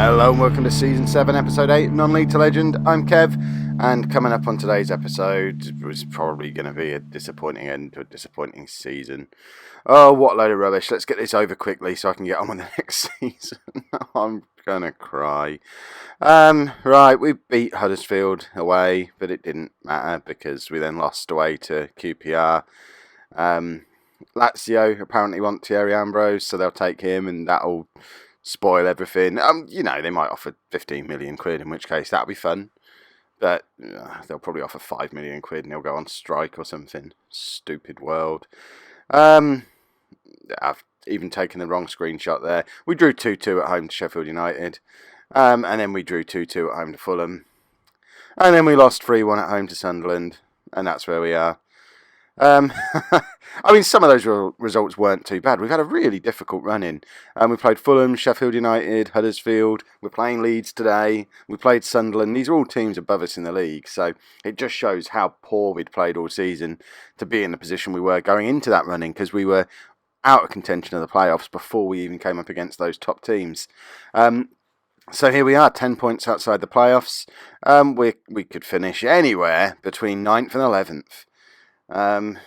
Hello and welcome to Season 7, Episode 8, Non-League to Legend. I'm Kev, and coming up on today's episode was probably going to be a disappointing end to a disappointing season. Oh, what a load of rubbish. Let's get this over quickly so I can get on with the next season. I'm going to cry. Right, we beat Huddersfield away, but it didn't matter because we then lost away to QPR. Lazio apparently want Thierry Ambrose, so they'll take him and that'll spoil everything. They might offer 15 million quid, in which case that'll be fun. But they'll probably offer 5 million quid and they'll go on strike or something. Stupid world. I've even taken the wrong screenshot there. We drew 2-2 at home to Sheffield United. And then we drew 2-2 at home to Fulham. And then we lost 3-1 at home to Sunderland. And that's where we are. Some of those results weren't too bad. We've had a really difficult run in. We played Fulham, Sheffield United, Huddersfield. We're playing Leeds today. We played Sunderland. These are all teams above us in the league. So it just shows how poor we'd played all season to be in the position we were going into that running, because we were out of contention of the playoffs before we even came up against those top teams. So here we are, 10 points outside the playoffs. We could finish anywhere between 9th and 11th.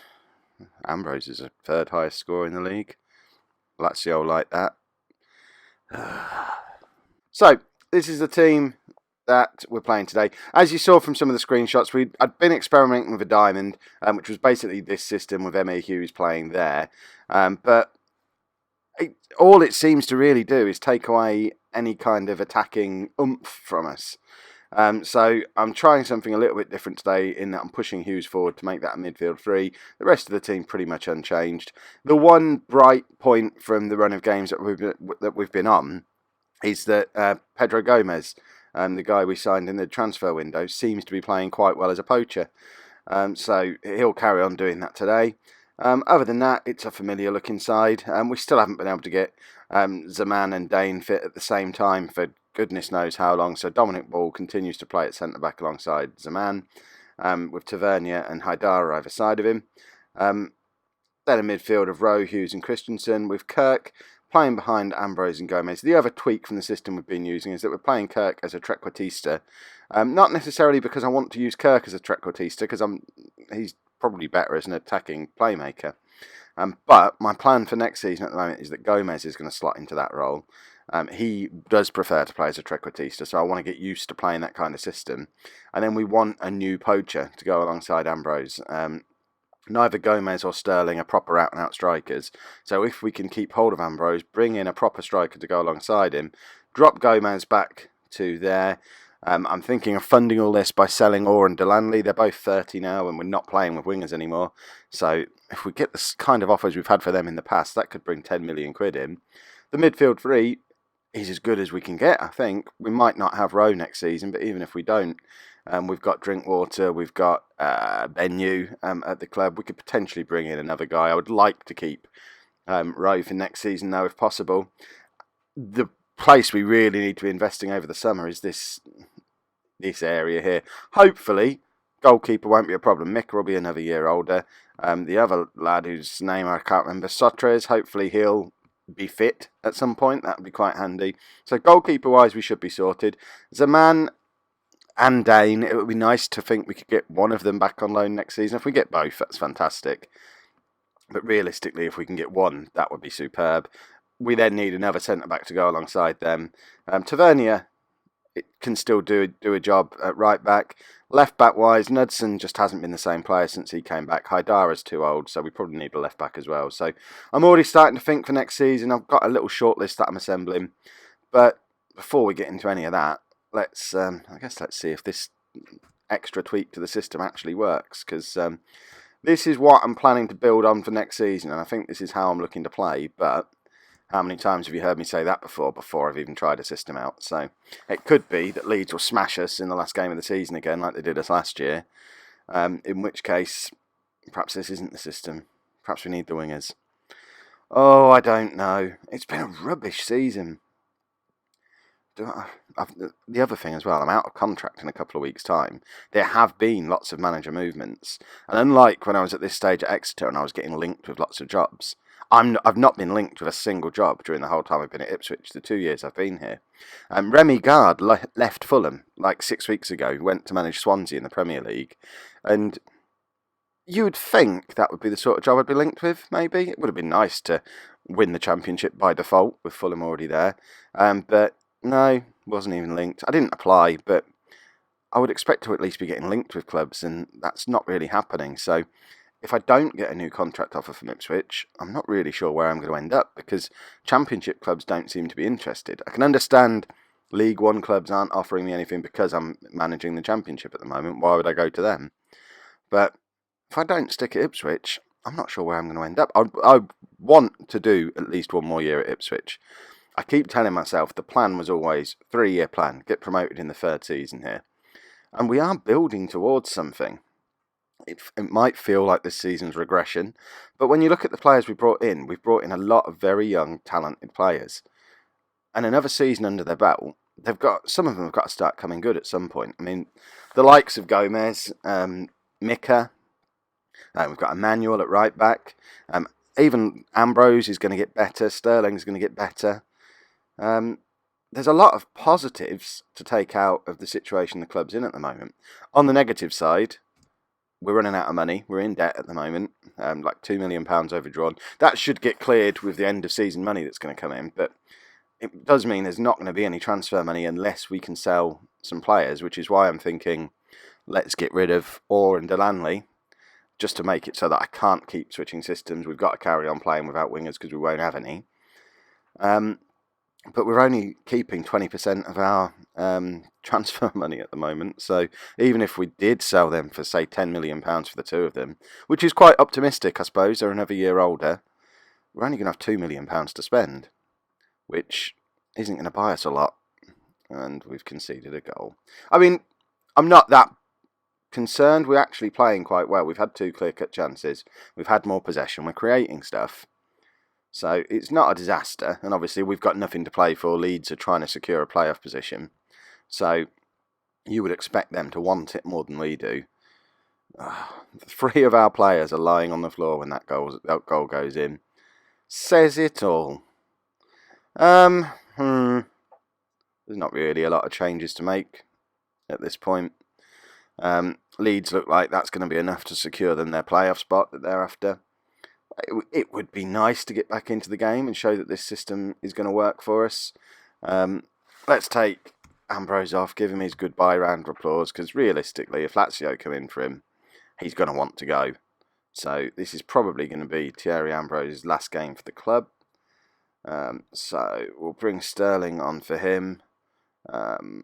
Ambrose is a third highest scorer in the league. Lazio like that. So, this is the team that we're playing today. As you saw from some of the screenshots, I'd been experimenting with a diamond, which was basically this system with M.A. Hughes playing there. But all it seems to really do is take away any kind of attacking oomph from us. So I'm trying something a little bit different today in that I'm pushing Hughes forward to make that a midfield three. The rest of the team pretty much unchanged. The one bright point from the run of games that we've been on is that Pedro Gomez, the guy we signed in the transfer window, seems to be playing quite well as a poacher. So he'll carry on doing that today. Other than that, it's a familiar looking side. We still haven't been able to get Zaman and Dane fit at the same time for goodness knows how long. So Dominic Ball continues to play at centre-back alongside Zaman, with Tavernier and Haidar either side of him. Then a midfield of Rowe, Hughes and Christensen, with Kirk playing behind Ambrose and Gomez. The other tweak from the system we've been using is that we're playing Kirk as a trequartista. Not necessarily because I want to use Kirk as a trequartista, because he's probably better as an attacking playmaker. But my plan for next season at the moment is that Gomez is going to slot into that role. He does prefer to play as a trequartista, so I want to get used to playing that kind of system. And then we want a new poacher to go alongside Ambrose. Neither Gomez or Sterling are proper out-and-out strikers, so if we can keep hold of Ambrose, bring in a proper striker to go alongside him, drop Gomez back to there. I'm thinking of funding all this by selling Orr and Delanley. They're both 30 now and we're not playing with wingers anymore. So if we get the kind of offers we've had for them in the past, that could bring 10 million quid in. The midfield three is as good as we can get, I think. We might not have Rowe next season, but even if we don't, we've got Drinkwater, we've got Benyu at the club. We could potentially bring in another guy. I would like to keep Rowe for next season, though, if possible. The place we really need to be investing over the summer is this area here. Hopefully, goalkeeper won't be a problem. Mick will be another year older. The other lad whose name I can't remember, Sotres, hopefully he'll be fit at some point. That would be quite handy. So goalkeeper-wise, we should be sorted. Zaman and Dane, it would be nice to think we could get one of them back on loan next season. If we get both, that's fantastic. But realistically, if we can get one, that would be superb. We then need another centre-back to go alongside them. Tavernier, it can still do a job at right-back. Left-back-wise, Knudsen just hasn't been the same player since he came back. Haidara's too old, so we probably need a left-back as well. So I'm already starting to think for next season. I've got a little short list that I'm assembling. But before we get into any of that, let's see if this extra tweak to the system actually works. Because this is what I'm planning to build on for next season, and I think this is how I'm looking to play. But how many times have you heard me say that before I've even tried a system out? So it could be that Leeds will smash us in the last game of the season again, like they did us last year. In which case, perhaps this isn't the system. Perhaps we need the wingers. Oh, I don't know. It's been a rubbish season. The other thing as well, I'm out of contract in a couple of weeks' time. There have been lots of manager movements. And unlike when I was at this stage at Exeter and I was getting linked with lots of jobs, I've not been linked with a single job during the whole time I've been at Ipswich, the 2 years I've been here. Remy Gard left Fulham like 6 weeks ago, went to manage Swansea in the Premier League, and you would think that would be the sort of job I'd be linked with, maybe. It would have been nice to win the Championship by default with Fulham already there. But no, wasn't even linked. I didn't apply, but I would expect to at least be getting linked with clubs, and that's not really happening. So if I don't get a new contract offer from Ipswich, I'm not really sure where I'm going to end up, because Championship clubs don't seem to be interested. I can understand League One clubs aren't offering me anything because I'm managing the Championship at the moment. Why would I go to them? But if I don't stick at Ipswich, I'm not sure where I'm going to end up. I want to do at least one more year at Ipswich. I keep telling myself the plan was always 3-year plan, get promoted in the 3rd season here. And we are building towards something. It might feel like this season's regression, but when you look at the players we've brought in a lot of very young, talented players. And another season under their belt, some of them have got to start coming good at some point. I mean, the likes of Gomez, Mika, we've got Emmanuel at right back. Even Ambrose is going to get better. Sterling's going to get better. There's a lot of positives to take out of the situation the club's in at the moment. On the negative side, we're running out of money. We're in debt at the moment, like £2 million overdrawn. That should get cleared with the end of season money that's going to come in. But it does mean there's not going to be any transfer money unless we can sell some players, which is why I'm thinking let's get rid of Orr and Delanley, just to make it so that I can't keep switching systems. We've got to carry on playing without wingers because we won't have any. But we're only keeping 20% of our transfer money at the moment. So even if we did sell them for, say, £10 million for the two of them, which is quite optimistic, I suppose, they're another year older, we're only going to have £2 million to spend, which isn't going to buy us a lot. And we've conceded a goal. I mean, I'm not that concerned. We're actually playing quite well. We've had 2 clear-cut chances. We've had more possession. We're creating stuff. So it's not a disaster. And obviously we've got nothing to play for. Leeds are trying to secure a playoff position. So you would expect them to want it more than we do. 3 of our players are lying on the floor when that goal goes in. Says it all. There's not really a lot of changes to make at this point. Leeds look like that's going to be enough to secure them their playoff spot that they're after. It would be nice to get back into the game and show that this system is going to work for us. Let's take Ambrose off, give him his goodbye round of applause, because realistically, if Lazio come in for him, he's going to want to go. So this is probably going to be Thierry Ambrose's last game for the club. So we'll bring Sterling on for him. You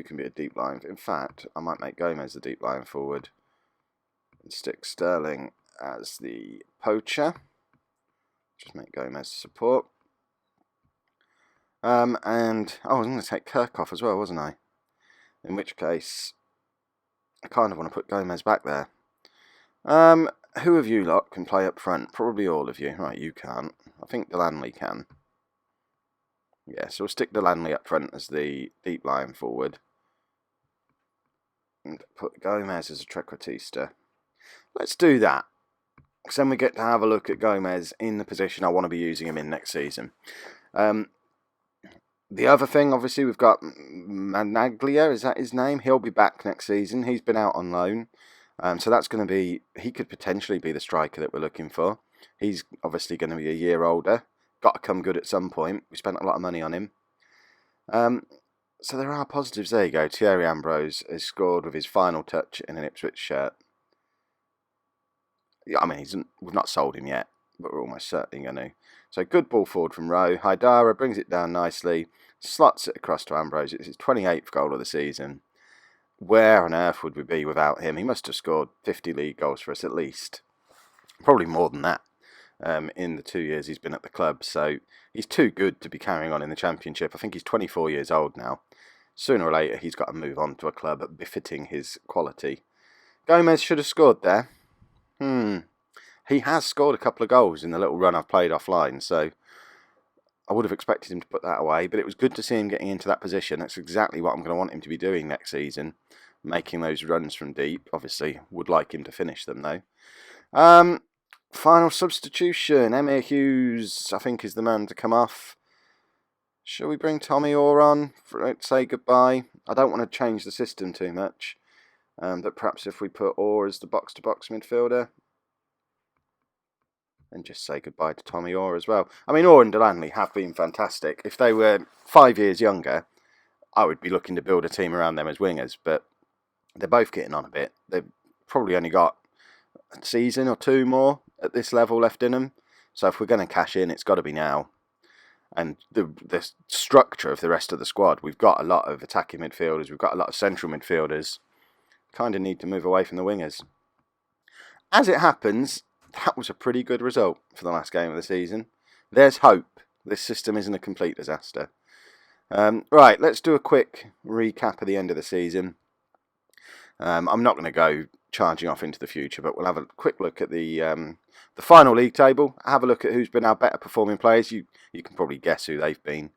can be a deep line. In fact, I might make Gomez the deep line forward and stick Sterling as the poacher. Just make Gomez support. And I was going to take Kirk off as well, wasn't I? In which case, I kind of want to put Gomez back there. Who of you lot can play up front? Probably all of you. Right, you can't. I think Delanley can. Yeah, so we'll stick Delanley up front as the deep line forward. And put Gomez as a trequartista. Let's do that. Because then we get to have a look at Gomez in the position I want to be using him in next season. The other thing, obviously, we've got Managlia, is that his name? He'll be back next season. He's been out on loan. So that's going to be, he could potentially be the striker that we're looking for. He's obviously going to be a year older. Got to come good at some point. We spent a lot of money on him. So there are positives. There you go. Thierry Ambrose has scored with his final touch in an Ipswich shirt. Yeah, I mean, we've not sold him yet, but we're almost certainly going to. So good ball forward from Rowe. Haidara brings it down nicely, slots it across to Ambrose. It's his 28th goal of the season. Where on earth would we be without him? He must have scored 50 league goals for us at least. Probably more than that in the 2 years he's been at the club. So he's too good to be carrying on in the Championship. I think he's 24 years old now. Sooner or later he's got to move on to a club befitting his quality. Gomez should have scored there. He has scored a couple of goals in the little run I've played offline, so I would have expected him to put that away, but it was good to see him getting into that position. That's exactly what I'm going to want him to be doing next season, making those runs from deep. Obviously, would like him to finish them, though. Final substitution. Emir Hughes, I think, is the man to come off. Shall we bring Tommy Orr on to say goodbye? I don't want to change the system too much. But perhaps if we put Orr as the box-to-box midfielder, and just say goodbye to Tommy Orr as well. I mean, Orr and Delaney have been fantastic. If they were 5 years younger, I would be looking to build a team around them as wingers, but they're both getting on a bit. They've probably only got a season or two more at this level left in them. So if we're going to cash in, it's got to be now. And the structure of the rest of the squad, we've got a lot of attacking midfielders, we've got a lot of central midfielders. Kind of need to move away from the wingers. As it happens, that was a pretty good result for the last game of the season. There's hope. This system isn't a complete disaster. Right, let's do a quick recap of the end of the season. I'm not going to go charging off into the future, but we'll have a quick look at the final league table. Have a look at who's been our better performing players. You can probably guess who they've been.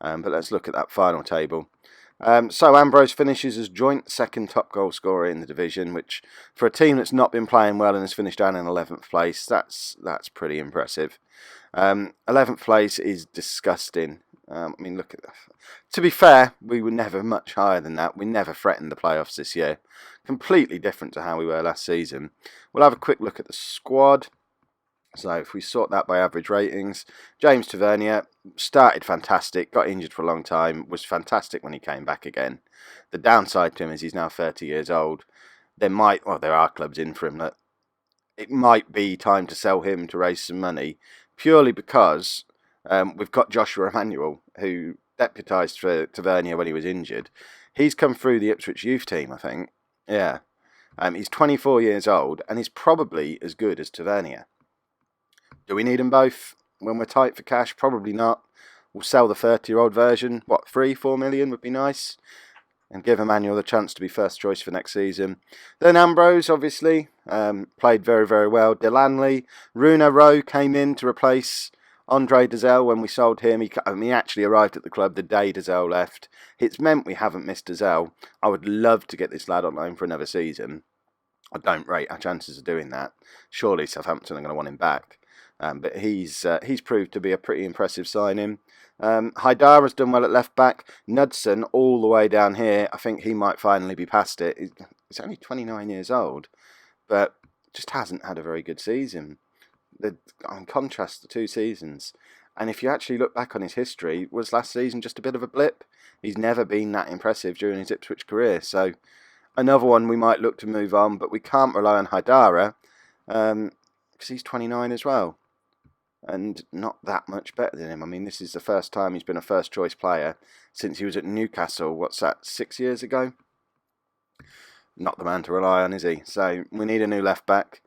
But let's look at that final table. So Ambrose finishes as joint second top goal scorer in the division, which for a team that's not been playing well and has finished down in 11th place, that's pretty impressive. 11th place is disgusting. I mean, look at that. To be fair, we were never much higher than that. We never threatened the playoffs this year. Completely different to how we were last season. We'll have a quick look at the squad. So if we sort that by average ratings, James Tavernier started fantastic, got injured for a long time, was fantastic when he came back again. The downside to him is he's now 30 years old. There are clubs in for him that it might be time to sell him to raise some money, purely because we've got Joshua Emanuel, who deputised for Tavernier when he was injured. He's come through the Ipswich youth team, I think. Yeah. He's 24 years old, and he's probably as good as Tavernier. Do we need them both when we're tight for cash? Probably not. We'll sell the 30-year-old version. 3-4 million would be nice. And give Emmanuel the chance to be first choice for next season. Then Ambrose, obviously, played very, very well. Delaney, Runa Rowe came in to replace Andre Dazelle when we sold him. He actually arrived at the club the day Dazelle left. It's meant we haven't missed Dazelle. I would love to get this lad on loan for another season. I don't rate our chances of doing that. Surely Southampton are going to want him back. But he's proved to be a pretty impressive signing. Haidara's done well at left back. Knudsen all the way down here. I think he might finally be past it. He's only 29 years old, but just hasn't had a very good season. In contrast to 2 seasons, and if you actually look back on his history, was last season just a bit of a blip? He's never been that impressive during his Ipswich career. So another one we might look to move on, but we can't rely on Haidara because he's 29 as well. And not that much better than him. I mean, this is the first time he's been a first choice player since he was at Newcastle, 6 years ago? Not the man to rely on, is he? So we need a new left back.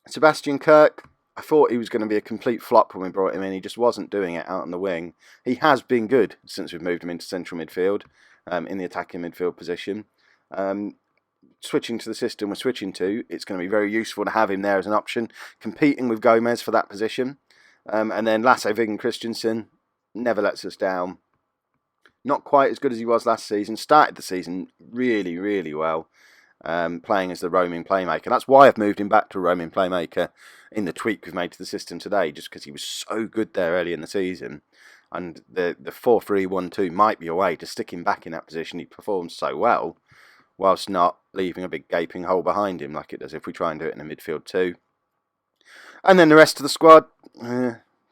Sebastian Kirk, I thought he was going to be a complete flop when we brought him in. He just wasn't doing it out on the wing. He has been good since we've moved him into central midfield, in the attacking midfield position. Switching to the system we're switching to, it's going to be very useful to have him there as an option, competing with Gomez for that position. And then Lasse Viggen Christensen never lets us down. Not quite as good as he was last season. Started the season really, really well, playing as the roaming playmaker. That's why I've moved him back to a roaming playmaker in the tweak we've made to the system today, just because he was so good there early in the season. And the 4-3-1-2 might be a way to stick him back in that position. He performs so well, whilst not leaving a big gaping hole behind him like it does if we try and do it in a midfield too. And then the rest of the squad,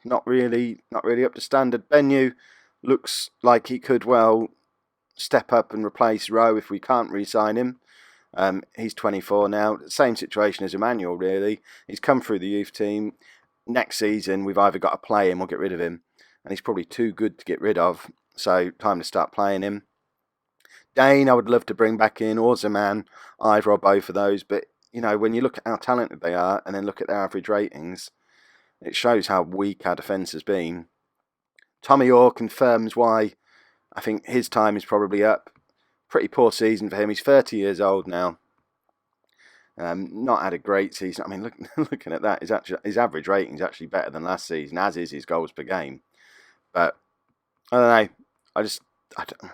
not really up to standard. Benyu looks like he could well step up and replace Rowe if we can't re-sign him. He's 24 now. Same situation as Emmanuel, really. He's come through the youth team. Next season, we've either got to play him or get rid of him. And he's probably too good to get rid of. So, time to start playing him. Dane, I would love to bring back in, or Zaman, either or both of those. But, when you look at how talented they are and then look at their average ratings, it shows how weak our defence has been. Tommy Orr confirms why I think his time is probably up. Pretty poor season for him. He's 30 years old now. Not had a great season. I mean, looking at that, his average rating is actually better than last season, as is his goals per game. But, I don't know.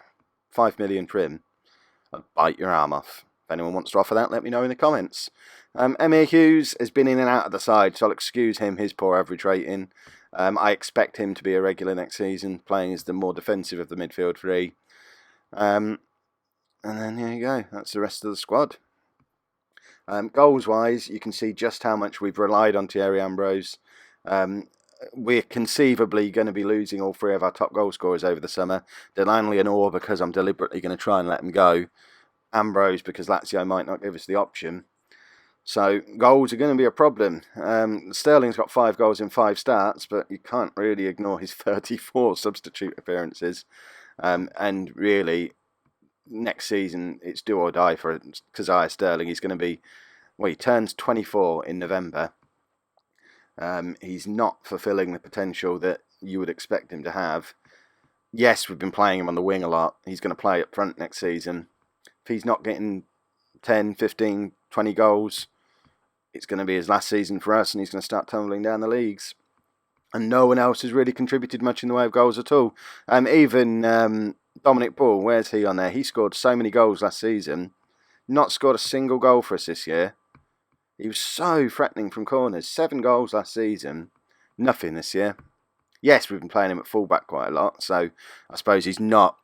5 million for him, I'd bite your arm off. anyone wants to offer that, let me know in the comments. Emir Hughes has been in and out of the side, so I'll excuse him his poor average rating. I expect him to be a regular next season, playing as the more defensive of the midfield three. And then there you go, that's the rest of the squad. Goals-wise, you can see just how much we've relied on Thierry Ambrose. We're conceivably going to be losing all three of our top goal scorers over the summer. Delaney and Orr because I'm deliberately going to try and let them go. Ambrose because Lazio might not give us the option. So goals are going to be a problem. Sterling's got 5 goals in 5 starts, but you can't really ignore his 34 substitute appearances. And really, next season, it's do or die for Keziah Sterling. He's going to be, well, he turns 24 in November. He's not fulfilling the potential that you would expect him to have. Yes, we've been playing him on the wing a lot. He's going to play up front next season. If he's not getting 10, 15, 20 goals, it's going to be his last season for us, and he's going to start tumbling down the leagues. And no one else has really contributed much in the way of goals at all. Even Dominic Ball, where's he on there? He scored so many goals last season. Not scored a single goal for us this year. He was so threatening from corners. 7 goals last season. Nothing this year. Yes, we've been playing him at fullback quite a lot, so I suppose he's not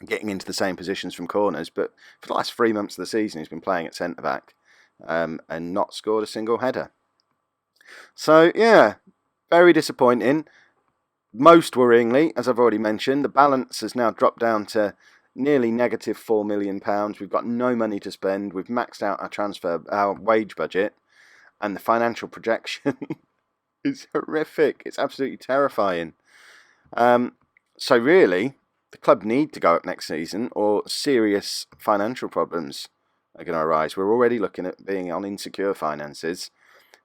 getting into the same positions from corners, but for the last 3 months of the season he's been playing at centre-back and not scored a single header. So, yeah, very disappointing. Most worryingly, as I've already mentioned, the balance has now dropped down to nearly negative £4 million. We've got no money to spend. We've maxed out our wage budget, and the financial projection is horrific. It's absolutely terrifying. So really, the club need to go up next season, or serious financial problems are going to arise. We're already looking at being on insecure finances.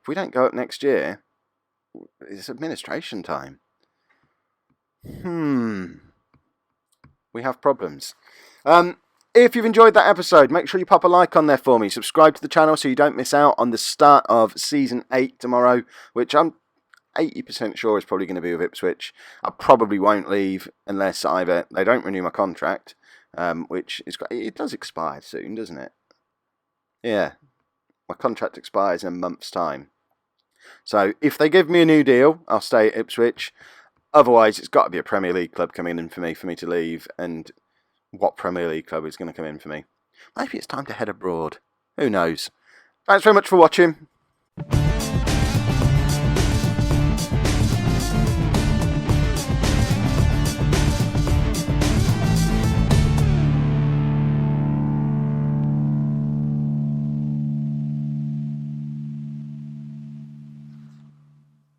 If we don't go up next year, it's administration time. We have problems. If you've enjoyed that episode, make sure you pop a like on there for me. Subscribe to the channel so you don't miss out on the start of Season 8 tomorrow, which I'm 80% sure is probably going to be with Ipswich. I probably won't leave unless either they don't renew my contract, which it does expire soon, doesn't it? Yeah, my contract expires in a month's time. So if they give me a new deal, I'll stay at Ipswich. Otherwise, it's got to be a Premier League club coming in for me to leave. And what Premier League club is going to come in for me? Maybe it's time to head abroad. Who knows? Thanks very much for watching.